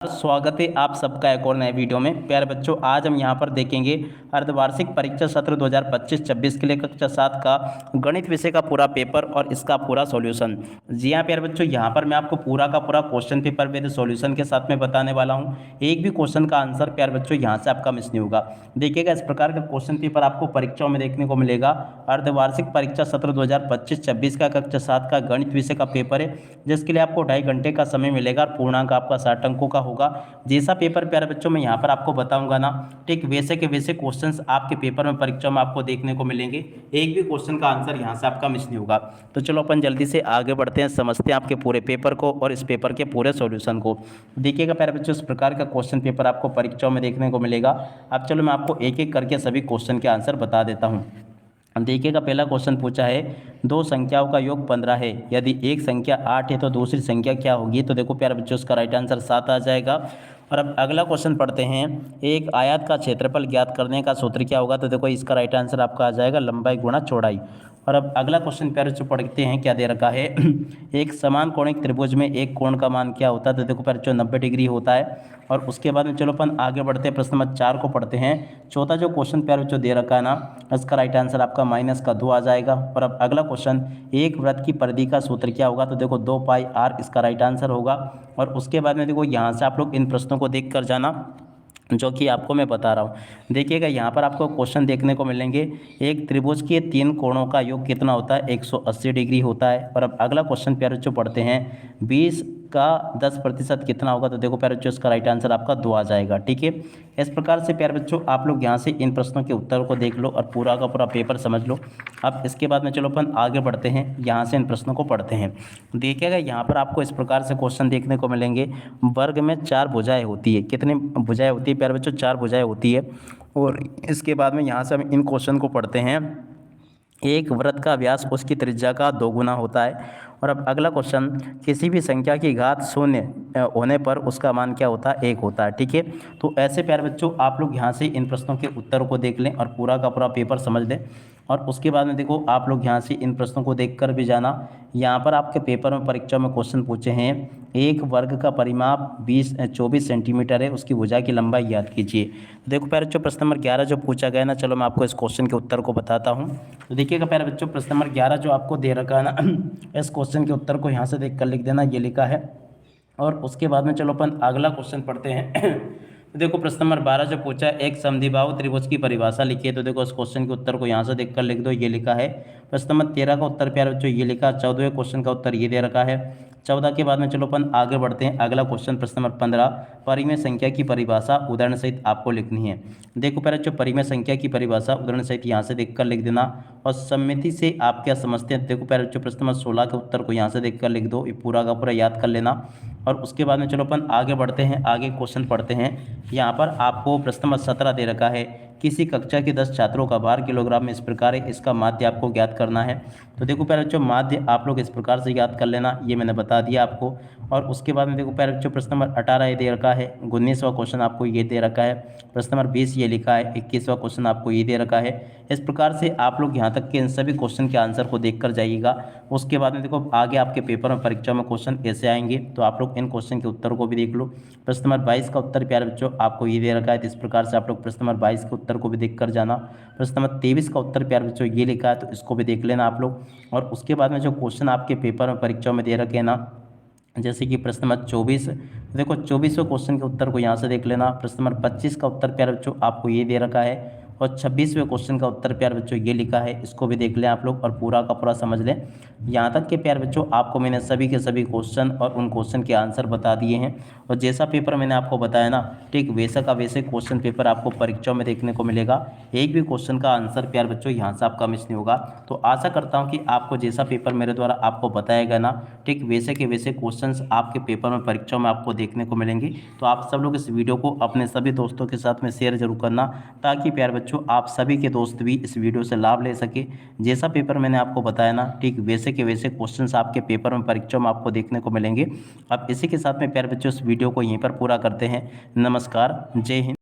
स्वागत है आप सबका एक और नए वीडियो में। प्यारे बच्चों, आज हम यहाँ पर देखेंगे अर्धवार्षिक परीक्षा सत्र 2025-26 के लिए कक्षा 7 का गणित विषय का पूरा पेपर और इसका पूरा सॉल्यूशन। जी हाँ प्यारे बच्चों, यहाँ पर मैं आपको पूरा का पूरा क्वेश्चन पेपर मेरे सॉल्यूशन के साथ में बताने वाला हूँ। एक भी क्वेश्चन का आंसर प्यारे बच्चों यहाँ से आपका मिस नहीं होगा। देखिएगा, इस प्रकार का क्वेश्चन पेपर आपको परीक्षाओं में देखने को मिलेगा। अर्धवार्षिक परीक्षा सत्र 2025-26 का कक्षा 7 का गणित विषय का पेपर है, जिसके लिए आपको 2.5 घंटे का समय मिलेगा और पूर्णांक आपका 60 अंकों का होगा। जैसा पेपर प्यारे बच्चों मैं यहाँ पर आपको बताऊंगा ना, ठीक वैसे के वैसे क्वेश्चंस आपके पेपर में परीक्षा में आपको देखने को मिलेंगे। एक भी क्वेश्चन का आंसर यहाँ से आपका मिस नहीं होगा। तो चलो अपन जल्दी से आगे बढ़ते हैं, समझते हैं आपके पूरे पेपर को और इस पेपर के पूरे सॉल्यूशन को। देखिएगा प्यारे बच्चों, इस प्रकार का क्वेश्चन पेपर आपको परीक्षाओं में देखने को मिलेगा। अब चलो मैं आपको एक एक करके सभी क्वेश्चन के आंसर बता देता हूँ। देखिएगा, पहला क्वेश्चन पूछा है, दो संख्याओं का योग 15 है, यदि एक संख्या 8 है तो दूसरी संख्या क्या होगी। तो देखो प्यारे बच्चों, इसका राइट आंसर 7 आ जाएगा। और अब अगला क्वेश्चन पढ़ते हैं, एक आयत का क्षेत्रफल ज्ञात करने का सूत्र क्या होगा। तो देखो इसका राइट आंसर आपका आ जाएगा लंबाई गुणा चौड़ाई। और अब अगला क्वेश्चन प्यारे बच्चों पढ़ते हैं, क्या दे रखा है एक समान कोणिक त्रिभुज में एक कोण का मान क्या होता है। तो देखो प्यारे बच्चों 90 डिग्री होता है। और उसके बाद में चलो अपन आगे बढ़ते हैं, प्रश्न नंबर 4 को पढ़ते हैं। चौथा जो क्वेश्चन प्यारे बच्चों दे रखा है ना, इसका राइट आंसर आपका -2 आ जाएगा। और अब अगला क्वेश्चन, एक वृत्त की परिधि का सूत्र क्या होगा। तो देखो 2πr इसका राइट आंसर होगा। और उसके बाद में देखो यहाँ से आप लोग इन प्रश्नों को देख कर जाना जो कि आपको मैं बता रहा हूँ। देखिएगा, यहाँ पर आपको क्वेश्चन देखने को मिलेंगे, एक त्रिभुज के 3 कोणों का योग कितना होता है। 180 डिग्री होता है। और अब अगला क्वेश्चन प्यारे बच्चों पढ़ते हैं, 20 का 10% कितना होगा। तो देखो प्यारे बच्चों, इसका राइट आंसर आपका 2 आ जाएगा। ठीक है, इस प्रकार से प्यारे बच्चों आप लोग यहाँ से इन प्रश्नों के उत्तर को देख लो और पूरा का पूरा पेपर समझ लो। अब इसके बाद में चलो अपन आगे बढ़ते हैं, यहाँ से इन प्रश्नों को पढ़ते हैं। देखिएगा, यहाँ पर आपको इस प्रकार से क्वेश्चन देखने को मिलेंगे, वर्ग में 4 भुजाएं होती है। कितनी भुजाएं होती है प्यारे बच्चों, 4 भुजाएं होती है। और इसके बाद में यहाँ से हम इन क्वेश्चन को पढ़ते हैं, एक वृत्त का व्यास उसकी त्रिज्या का 2 गुना होता है। और अब अगला क्वेश्चन, किसी भी संख्या की घात 0 होने पर उसका मान क्या होता है, 1 होता है। ठीक है, तो ऐसे प्यारे बच्चों आप लोग यहाँ से इन प्रश्नों के उत्तर को देख लें और पूरा का पूरा पेपर समझ लें। और उसके बाद में देखो आप लोग यहाँ से इन प्रश्नों को देख कर भी जाना। यहाँ पर आपके पेपर में परीक्षा में क्वेश्चन पूछे हैं, एक वर्ग का परिमाप 24 सेंटीमीटर है, उसकी भुजा की लंबाई याद कीजिए। तो देखो प्यारे बच्चों, प्रश्न नंबर 11 जो पूछा गया ना, चलो मैं आपको इस क्वेश्चन के उत्तर को बताता हूँ। तो देखिएगा प्यारे बच्चों, प्रश्न नंबर 11 जो आपको दे रखा है ना, इस क्वेश्चन के उत्तर को यहाँ से देख कर लिख देना, ये लिखा है। और उसके बाद में चलो अपन अगला क्वेश्चन पढ़ते हैं। तो देखो प्रश्न नंबर 12 जो पूछा है, एक समद्विबाहु त्रिभुज की परिभाषा लिखिए। तो देखो इस क्वेश्चन के उत्तर को यहाँ से देख कर लिख दो, ये लिखा है। प्रश्न नंबर 13 का उत्तर प्यारे बच्चों ये लिखा। 14वें क्वेश्चन का उत्तर ये दे रखा है। 14 के बाद में चलो अपन आगे बढ़ते हैं, अगला क्वेश्चन प्रश्न नंबर 15, परिमेय संख्या की परिभाषा उदाहरण सहित आपको लिखनी है। देखो प्यारे बच्चों, परिमेय संख्या की परिभाषा उदाहरण सहित यहाँ से देख कर लिख देना। और सम्मिति से आप क्या समझते हैं। देखो प्यारे बच्चों, प्रश्न नंबर 16 के उत्तर को यहाँ से देख कर लिख दो, ये पूरा का पूरा याद कर लेना। और उसके बाद में चलो अपन आगे बढ़ते हैं, आगे क्वेश्चन पढ़ते हैं। यहाँ पर आपको प्रश्न नंबर 17 दे रखा है, किसी कक्षा के 10 छात्रों का भार किलोग्राम में इस प्रकार है, इसका माध्य आपको ज्ञात करना है। तो देखो प्यारे बच्चों, माध्य आप लोग इस प्रकार से याद कर लेना, ये मैंने बता दिया आपको। और उसके बाद में देखो प्यारे बच्चों, प्रश्न नंबर 18 ये दे रखा है, 19वां क्वेश्चन आपको ये दे रखा है। प्रश्न नंबर 20 ये लिखा है, 21वां क्वेश्चन आपको ये दे रखा है। इस प्रकार से आप लोग यहाँ तक के इन सभी क्वेश्चन के आंसर को देख कर जाइएगा। उसके बाद में देखो आगे आपके पेपर में परीक्षा में क्वेश्चन कैसे आएंगे, तो आप लोग इन क्वेश्चन के उत्तर को भी देख लो। प्रश्न नंबर 22 का उत्तर प्यारे बच्चों आपको ये दे रखा है, तो इस प्रकार से आप लोग प्रश्न नंबर 22 के उत्तर को भी देख कर जाना। प्रश्न नंबर 23 का उत्तर प्यारे बच्चों ये लिखा है, तो इसको भी देख लेना आप लोग। और उसके बाद में जो क्वेश्चन आपके पेपर में परीक्षा में दे रखे हैं ना, जैसे कि प्रश्न नंबर 24, देखो 24वें क्वेश्चन के उत्तर को यहाँ से देख लेना। प्रश्न नंबर 25 का उत्तर प्यारे बच्चों आपको ये दे रखा है। और 26वें क्वेश्चन का उत्तर प्यारे बच्चों ये लिखा है, इसको भी देख लें आप लोग और पूरा का पूरा समझ लें। यहाँ तक के प्यारे बच्चों आपको मैंने सभी के सभी क्वेश्चन और उन क्वेश्चन के आंसर बता दिए हैं। और जैसा पेपर मैंने आपको बताया ना, ठीक वैसा का वैसे क्वेश्चन पेपर आपको परीक्षाओं में देखने को मिलेगा। एक भी क्वेश्चन का आंसर प्यारे बच्चों यहाँ से आपका मिस नहीं होगा। तो आशा करता हूँ कि आपको जैसा पेपर मेरे द्वारा आपको बताया गया ना, ठीक वैसे के वैसे क्वेश्चंस आपके पेपर में परीक्षाओं में आपको देखने को मिलेंगे। तो आप सब लोग इस वीडियो को अपने सभी दोस्तों के साथ में शेयर जरूर करना, ताकि प्यारे बच्चों आप सभी के दोस्त भी इस वीडियो से लाभ ले सके। जैसा पेपर मैंने आपको बताया ना, ठीक वैसे के वैसे क्वेश्चंस आपके पेपर में परीक्षा में आपको देखने को मिलेंगे। अब इसी के साथ में प्यारे बच्चों इस वीडियो को यहीं पर पूरा करते हैं। नमस्कार, जय हिंद।